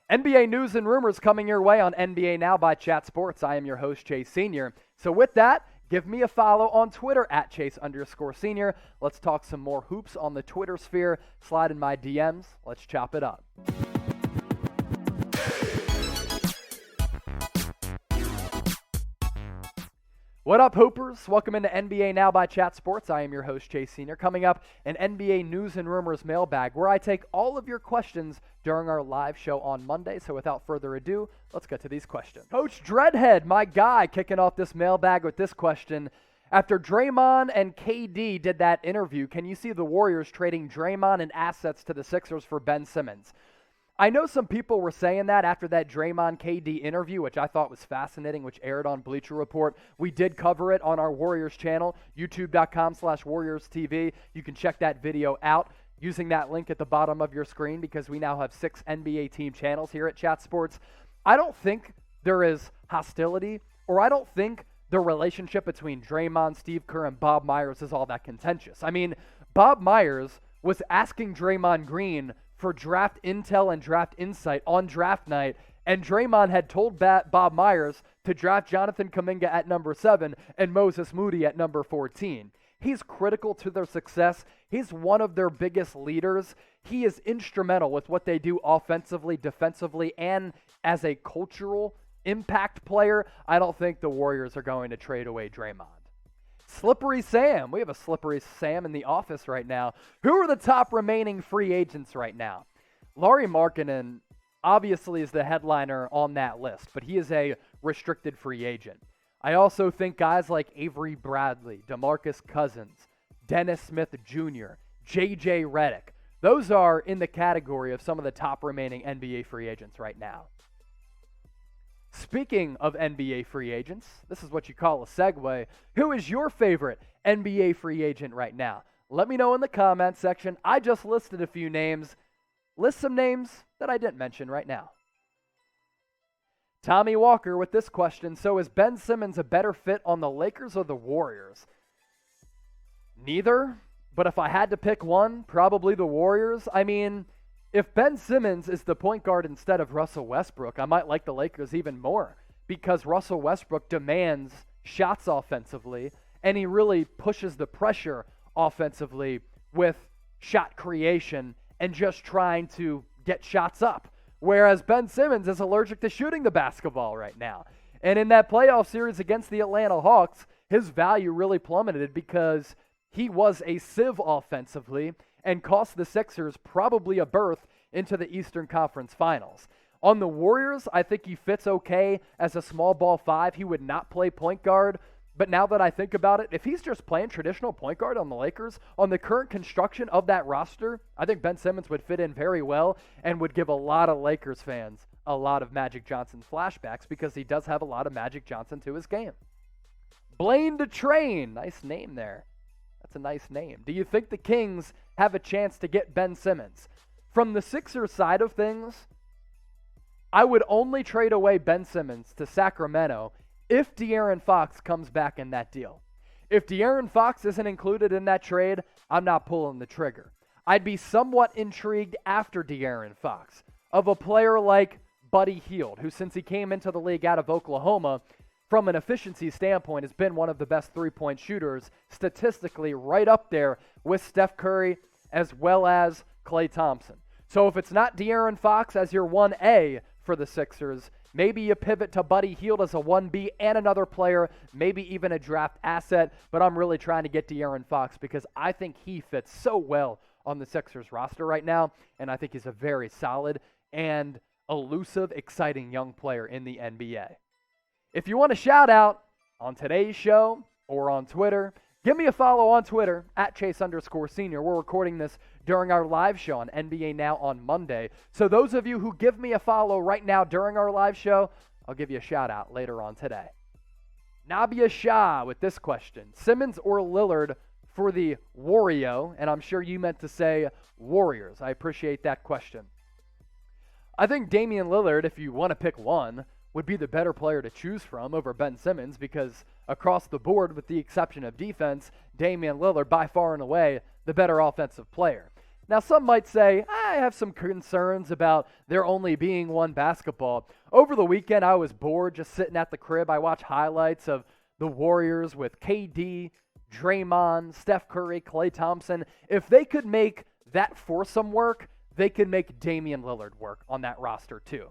NBA news and rumors coming your way on NBA Now by Chat Sports. I am your host, Chase Sr. So with that, give me a follow on Twitter at Chase_Senior. Let's talk some more hoops on the Twitter sphere. Slide in my DMs. Let's chop it up. What up, Hoopers? Welcome into NBA Now by Chat Sports. I am your host, Chase Sr. Coming up, an NBA news and rumors mailbag where I take all of your questions during our live show on Monday. So without further ado, let's get to these questions. Coach Dreadhead, my guy, kicking off this mailbag with this question. After Draymond and KD did that interview, can you see the Warriors trading Draymond and assets to the Sixers for Ben Simmons? I know some people were saying that after that Draymond KD interview, which I thought was fascinating, which aired on Bleacher Report. We did cover it on our Warriors channel, youtube.com/WarriorsTV. You can check that video out using that link at the bottom of your screen because we now have 6 NBA team channels here at Chat Sports. I don't think there is hostility, or I don't think the relationship between Draymond, Steve Kerr, and Bob Myers is all that contentious. I mean, Bob Myers was asking Draymond Green for draft intel and draft insight on draft night, and Draymond had told Bob Myers to draft Jonathan Kuminga at number 7 and Moses Moody at number 14. He's critical to their success. He's one of their biggest leaders. He is instrumental with what they do offensively, defensively, and as a cultural impact player. I don't think the Warriors are going to trade away Draymond. Slippery Sam. We have a Slippery Sam in the office right now. Who are the top remaining free agents right now? Lauri Markkanen obviously is the headliner on that list, but he is a restricted free agent. I also think guys like Avery Bradley, DeMarcus Cousins, Dennis Smith Jr., J.J. Redick, those are in the category of some of the top remaining NBA free agents right now. Speaking of NBA free agents, this is what you call a segue. Who is your favorite NBA free agent right now? Let me know in the comment section. I just listed a few names. List some names that I didn't mention right now. Tommy Walker with this question. So is Ben Simmons a better fit on the Lakers or the Warriors? Neither, but if I had to pick one, probably the Warriors. I mean, if Ben Simmons is the point guard instead of Russell Westbrook, I might like the Lakers even more because Russell Westbrook demands shots offensively, and he really pushes the pressure offensively with shot creation and just trying to get shots up, whereas Ben Simmons is allergic to shooting the basketball right now. And in that playoff series against the Atlanta Hawks, his value really plummeted because he was a sieve offensively and cost the Sixers probably a berth into the Eastern Conference Finals. On the Warriors, I think he fits okay as a small ball 5. He would not play point guard, but now that I think about it, if he's just playing traditional point guard on the Lakers, on the current construction of that roster, I think Ben Simmons would fit in very well and would give a lot of Lakers fans a lot of Magic Johnson flashbacks because he does have a lot of Magic Johnson to his game. Blaine DeTrain, nice name there. That's a nice name. Do you think the Kings have a chance to get Ben Simmons? From the Sixers side of things, I would only trade away Ben Simmons to Sacramento if De'Aaron Fox comes back in that deal. If De'Aaron Fox isn't included in that trade, I'm not pulling the trigger. I'd be somewhat intrigued after De'Aaron Fox of a player like Buddy Hield, who since he came into the league out of Oklahoma, from an efficiency standpoint, has been one of the best three-point shooters statistically, right up there with Steph Curry as well as Klay Thompson. So if it's not De'Aaron Fox as your 1A for the Sixers, maybe you pivot to Buddy Hield as a 1B and another player, maybe even a draft asset, but I'm really trying to get De'Aaron Fox because I think he fits so well on the Sixers roster right now, and I think he's a very solid and elusive, exciting young player in the NBA. If you want a shout out on today's show or on Twitter, give me a follow on Twitter at Chase_Senior. We're recording this during our live show on NBA Now on Monday. So those of you who give me a follow right now during our live show, I'll give you a shout out later on today. Nabia Shah with this question. Simmons or Lillard for the Wario? And I'm sure you meant to say Warriors. I appreciate that question. I think Damian Lillard, if you want to pick one, would be the better player to choose from over Ben Simmons because across the board, with the exception of defense, Damian Lillard, by far and away, the better offensive player. Now, some might say, I have some concerns about there only being one basketball. Over the weekend, I was bored just sitting at the crib. I watched highlights of the Warriors with KD, Draymond, Steph Curry, Klay Thompson. If they could make that foursome work, they could make Damian Lillard work on that roster too.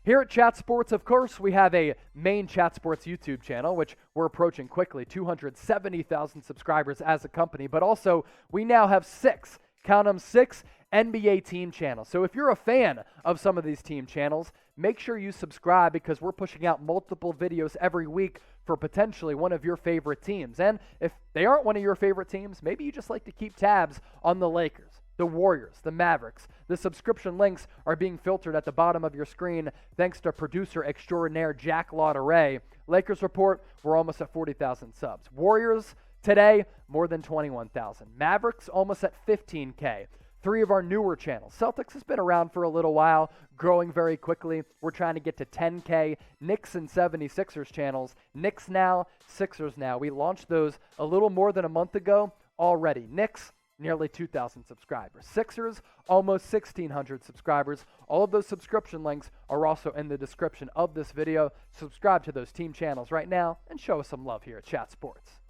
Here at Chat Sports, of course, we have a main Chat Sports YouTube channel, which we're approaching quickly, 270,000 subscribers as a company, but also we now have six NBA team channels. So if you're a fan of some of these team channels, make sure you subscribe because we're pushing out multiple videos every week for potentially one of your favorite teams. And if they aren't one of your favorite teams, maybe you just like to keep tabs on the Lakers, the Warriors, the Mavericks. The subscription links are being filtered at the bottom of your screen thanks to producer extraordinaire Jack Lauderay. Lakers report, we're almost at 40,000 subs. Warriors today, more than 21,000. Mavericks almost at 15K. Three of our newer channels. Celtics has been around for a little while, growing very quickly. We're trying to get to 10K. Knicks and 76ers channels. Knicks now, Sixers now. We launched those a little more than a month ago already. Knicks, nearly 2,000 subscribers. Sixers, almost 1,600 subscribers. All of those subscription links are also in the description of this video. Subscribe to those team channels right now and show us some love here at Chat Sports.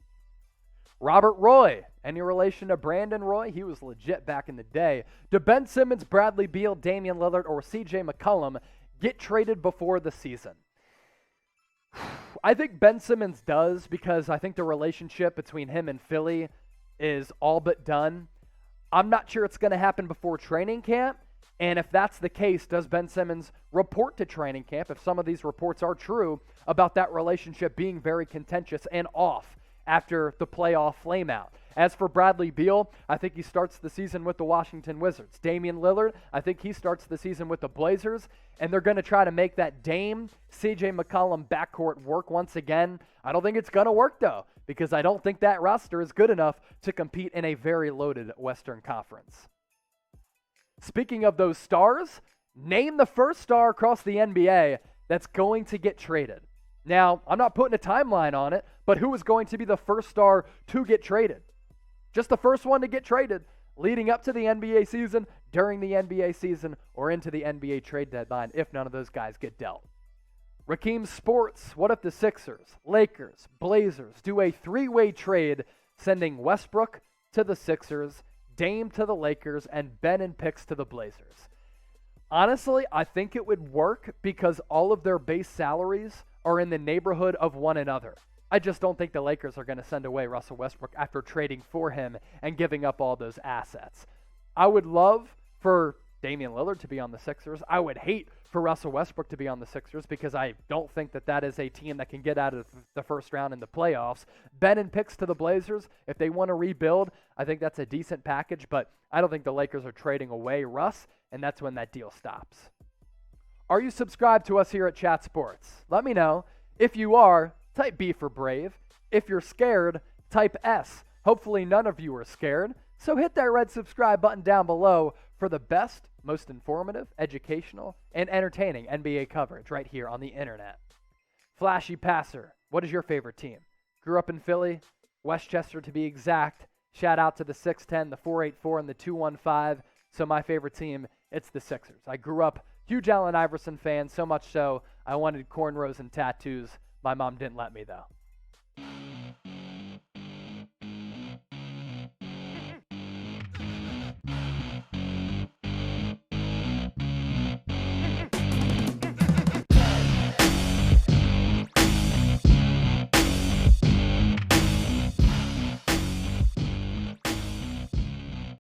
Robert Roy, any relation to Brandon Roy? He was legit back in the day. Do Ben Simmons, Bradley Beal, Damian Lillard, or CJ McCollum get traded before the season? I think Ben Simmons does because I think the relationship between him and Philly is all but done. I'm not sure it's going to happen before training camp. And if that's the case, does Ben Simmons report to training camp, if some of these reports are true, about that relationship being very contentious and off after the playoff flameout? As for Bradley Beal, I think he starts the season with the Washington Wizards. Damian Lillard, I think he starts the season with the Blazers, and they're going to try to make that Dame, CJ McCollum backcourt work once again. I don't think it's going to work, though, because I don't think that roster is good enough to compete in a very loaded Western Conference. Speaking of those stars, name the first star across the NBA that's going to get traded. Now, I'm not putting a timeline on it, but who is going to be the first star to get traded? Just the first one to get traded leading up to the NBA season, during the NBA season, or into the NBA trade deadline if none of those guys get dealt. Rakeem Sports, what if the Sixers, Lakers, Blazers do a three-way trade sending Westbrook to the Sixers, Dame to the Lakers, and Ben and picks to the Blazers? Honestly, I think it would work because all of their base salaries are in the neighborhood of one another. I just don't think the Lakers are going to send away Russell Westbrook after trading for him and giving up all those assets. I would love for Damian Lillard to be on the Sixers. I would hate for Russell Westbrook to be on the Sixers because I don't think that is a team that can get out of the first round in the playoffs. Ben and picks to the Blazers. If they want to rebuild, I think that's a decent package, but I don't think the Lakers are trading away Russ, and that's when that deal stops. Are you subscribed to us here at Chat Sports? Let me know. If you are, type B for brave. If you're scared, type S. Hopefully none of you are scared. So hit that red subscribe button down below for the best, most informative, educational, and entertaining NBA coverage right here on the internet. Flashy passer, what is your favorite team? Grew up in Philly, Westchester to be exact. Shout out to the 6'10", the 4'8", and the 215. So my favorite team, it's the Sixers. I grew up huge Allen Iverson fan, so much so I wanted cornrows and tattoos. My mom didn't let me, though.